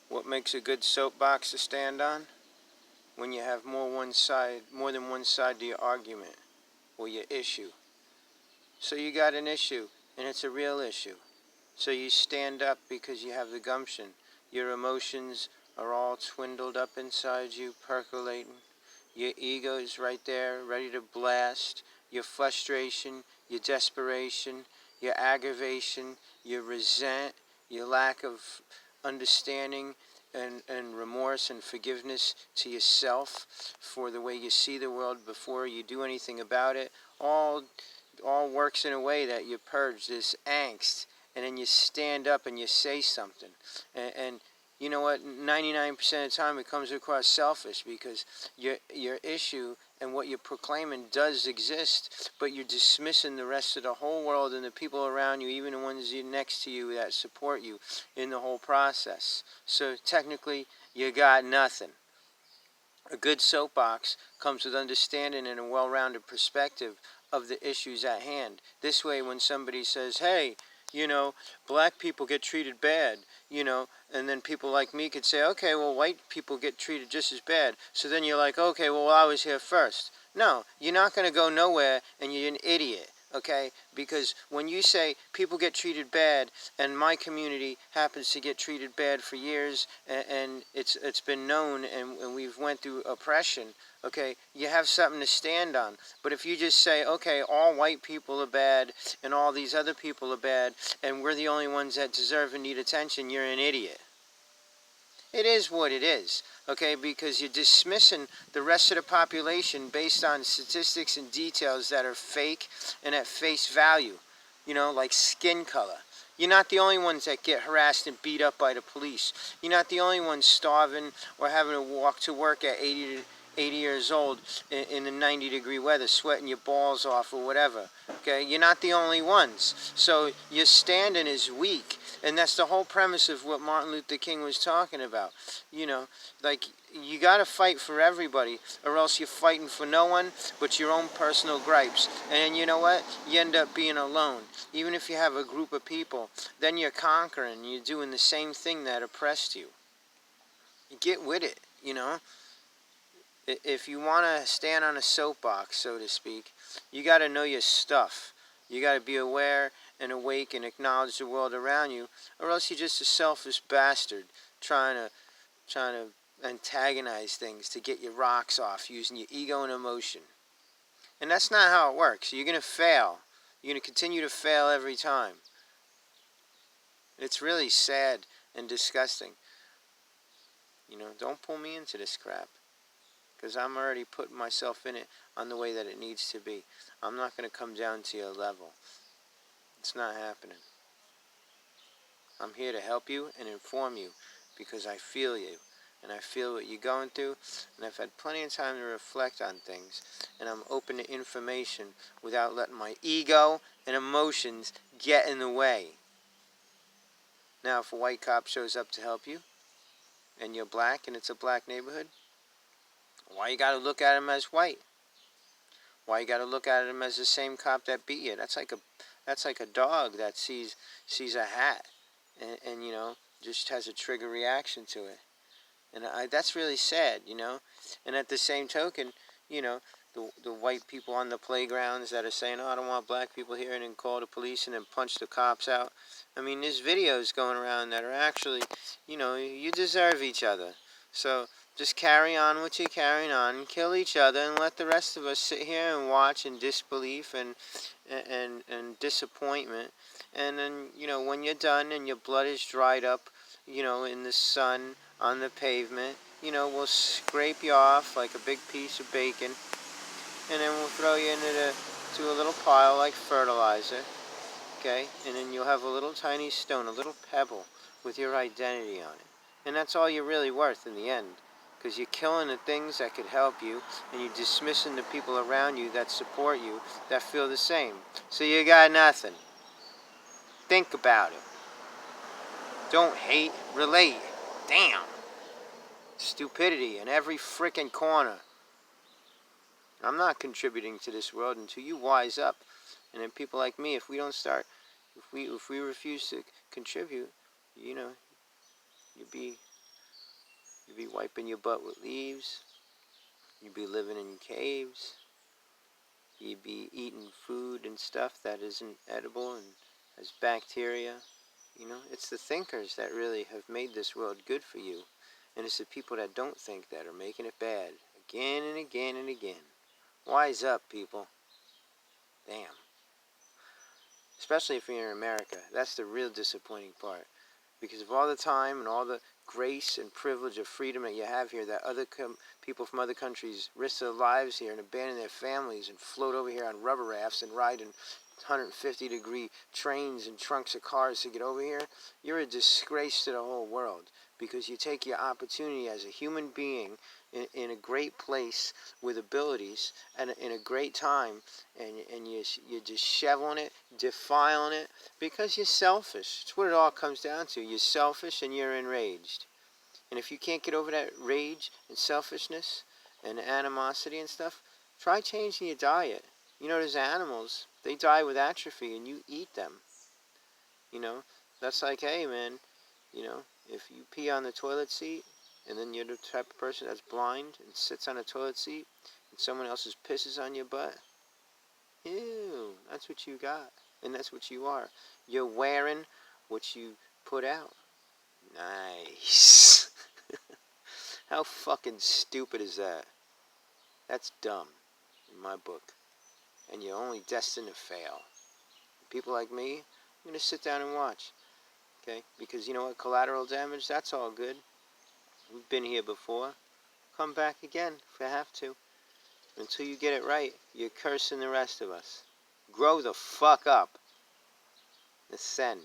What makes a good soapbox to stand on? When you have more than one side to your argument or your issue. So you got an issue, and it's a real issue. So you stand up because you have the gumption. Your emotions are all twindled up inside you, percolating. Your ego is right there, ready to blast. Your frustration, your desperation, your aggravation, your resent, your lack of understanding and remorse and forgiveness to yourself for the way you see the world before you do anything about it, all works in a way that you purge this angst, and then you stand up and you say something. And you know what? 99% of the time it comes across selfish because your issue and what you're proclaiming does exist, but you're dismissing the rest of the whole world and the people around you, even the ones next to you that support you in the whole process. So technically, you got nothing. A good soapbox comes with understanding and a well-rounded perspective of the issues at hand. This way, when somebody says, hey, black people get treated bad, and then people like me could say, okay, well, white people get treated just as bad. So then you're like, okay, well, I was here first. No, you're not going to go nowhere, and you're an idiot. Okay, because when you say people get treated bad, and my community happens to get treated bad for years, and it's been known, and we've went through oppression. Okay, you have something to stand on. But if you just say, okay, all white people are bad, and all these other people are bad, and we're the only ones that deserve and need attention, you're an idiot. It is what it is, okay, because you're dismissing the rest of the population based on statistics and details that are fake and at face value, like skin color. You're not the only ones that get harassed and beat up by the police. You're not the only ones starving or having to walk to work at 80 years old in the 90-degree weather, sweating your balls off or whatever. Okay, you're not the only ones. So your standing is weak. And that's the whole premise of what Martin Luther King was talking about. Like, you got to fight for everybody, or else you're fighting for no one but your own personal gripes. And you know what? You end up being alone. Even if you have a group of people, then you're conquering. You're doing the same thing that oppressed you. Get with it, If you want to stand on a soapbox, so to speak, you got to know your stuff. You got to be aware and awake and acknowledge the world around you, or else you're just a selfish bastard trying to antagonize things to get your rocks off using your ego and emotion. And that's not how it works. You're going to fail. You're going to continue to fail every time. It's really sad and disgusting. Don't pull me into this crap, because I'm already putting myself in it on the way that it needs to be. I'm not going to come down to your level. It's not happening. I'm here to help you and inform you because I feel you, and I feel what you're going through, and I've had plenty of time to reflect on things, and I'm open to information without letting my ego and emotions get in the way. Now, if a white cop shows up to help you, and you're black and it's a black neighborhood, why you gotta look at him as white? Why you gotta look at him as the same cop that beat you? That's like a dog that sees a hat and just has a trigger reaction to it. And that's really sad, And at the same token, the white people on the playgrounds that are saying, oh, I don't want black people here, and then call the police and then punch the cops out. I mean, there's videos going around that are actually, you deserve each other. So just carry on what you're carrying on, and kill each other, and let the rest of us sit here and watch in disbelief and disappointment. And then, when you're done and your blood is dried up, in the sun, on the pavement, we'll scrape you off like a big piece of bacon, and then we'll throw you into a little pile like fertilizer, okay? And then you'll have a little tiny stone, a little pebble with your identity on it. And that's all you're really worth in the end, because you're killing the things that could help you, and you're dismissing the people around you that support you, that feel the same. So you got nothing. Think about it. Don't hate, relate. Damn. Stupidity in every frickin' corner. I'm not contributing to this world until you wise up. And then people like me, if we don't start, if we refuse to contribute, you'd be be wiping your butt with leaves. You'd be living in caves. You'd be eating food and stuff that isn't edible and has bacteria. You know, it's the thinkers that really have made this world good for you. And it's the people that don't think that are making it bad. Again and again and again. Wise up, people. Damn. Especially if you're in America. That's the real disappointing part. Because of all the time and all the grace and privilege of freedom that you have here, that other people from other countries risk their lives here and abandon their families and float over here on rubber rafts and ride in 150-degree trains and trunks of cars to get over here, you're a disgrace to the whole world. Because you take your opportunity as a human being in a great place with abilities and in a great time, and you're just shoveling it, defiling it, because you're selfish. It's what it all comes down to. You're selfish and you're enraged. And if you can't get over that rage and selfishness and animosity and stuff, try changing your diet. You know, there's animals, they die with atrophy and you eat them. You know, that's like, hey man, you know, if you pee on the toilet seat and then you're the type of person that's blind and sits on a toilet seat and someone else's pisses on your butt, ew, that's what you got. And that's what you are. You're wearing what you put out. Nice. How fucking stupid is that? That's dumb in my book. And you're only destined to fail. People like me, I'm going to sit down and watch. Okay? Because you know what? Collateral damage, that's all good. We've been here before. Come back again if you have to. Until you get it right, you're cursing the rest of us. Grow the fuck up. Ascend.